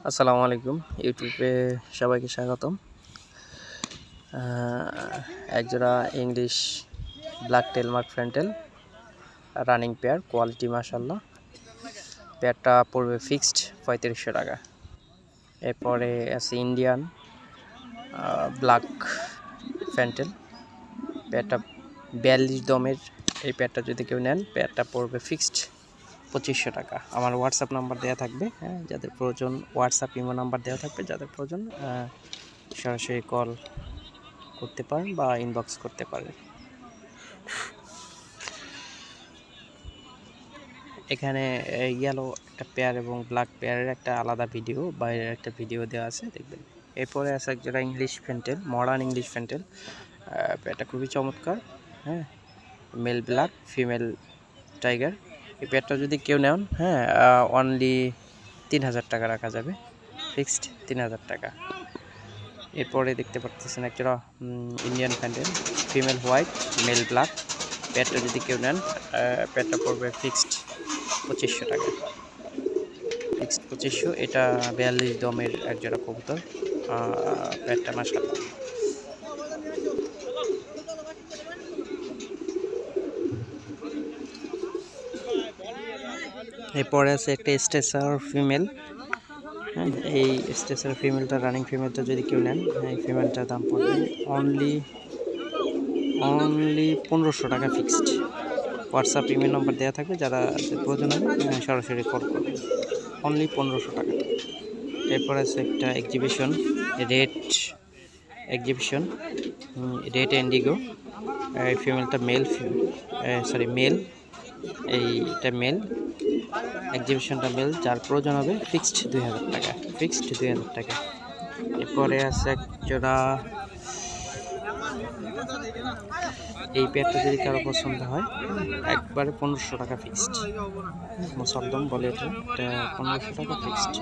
আসসালামু আলাইকুম। ইউটিউবে সবাইকে স্বাগতম। একজোড়া ইংলিশ ব্ল্যাক টেল মার্ক ফ্রেন্টেল রানিং পেয়ার, কোয়ালিটি মাশাআল্লাহ। পেয়ারটা পড়বে ফিক্সড 3500 টাকা। এরপরে আছে ইন্ডিয়ান ব্ল্যাক ফ্রেন্টেল, পেয়ারটা 42 দমের। এই পেয়ারটা যদি কেউ নেন, পেয়ারটা পড়বে ফিক্সড 2500 টাকা। আমার হোয়াটসঅ্যাপ নাম্বার দেওয়া থাকবে, হ্যাঁ, যাদের প্রয়োজন হোয়াটসঅ্যাপ ইমো নাম্বার দেওয়া থাকবে, যাদের প্রয়োজন সরাসরি কল করতে পারেন বা ইনবক্স করতে পারেন। এখানে ইয়েলো একটা পেয়ার এবং ব্ল্যাক পেয়ারের একটা আলাদা ভিডিও, বাইরের একটা ভিডিও দেওয়া আছে, দেখবেন। এরপরে আছে একজোড়া English fantail, modern English fantail. পেয়ারটা খুবই চমৎকার, হ্যাঁ, মেল ব্ল্যাক, ফিমেল টাইগার। এই পেয়ারটা যদি কেউ নেন, হ্যাঁ, অনলি 3000 টাকা রাখা যাবে, ফিক্সড 3000 টাকা। এরপরে দেখতে পাচ্ছেন একজোড়া Indian fantail, female white, male black. পেয়ারটা যদি কেউ নেন, পেয়ারটা পড়বে ফিক্সড 2500 টাকা, ফিক্সড 2500। এটা 42 দমের একজোড়া কবুতর, পেয়ারটা মাশাআল্লাহ। এরপরে আছে একটা স্টেসার ফিমেল, হ্যাঁ, এই স্টেসার ফিমেলটা, রানিং ফিমেলটা যদি কেউ নেন, এই ফিমেলটার দাম পড়বে অনলি 1500 টাকা, ফিক্সড। হোয়াটসঅ্যাপ ইমেল নম্বর দেওয়া থাকবে, যারা প্রয়োজন হবে সরাসরি কল করবে, অনলি 1500 টাকা। এরপর আছে একটা exhibition red, exhibition red Indigo. এই ফিমেলটা মেল, মেল, এইটা মেল, এক্সিবিশনটা মেল। যার প্রয়োজন হবে ফিক্সড 2000 টাকা, ফিক্সড 2000 টাকা। এরপরে আছে একজোড়া, এই পেয়ারটা যদি কারো পছন্দ হয়, একবারে 1500 টাকা ফিক্সড। মুসলদম বলে এটা 1500 টাকা ফিক্সড।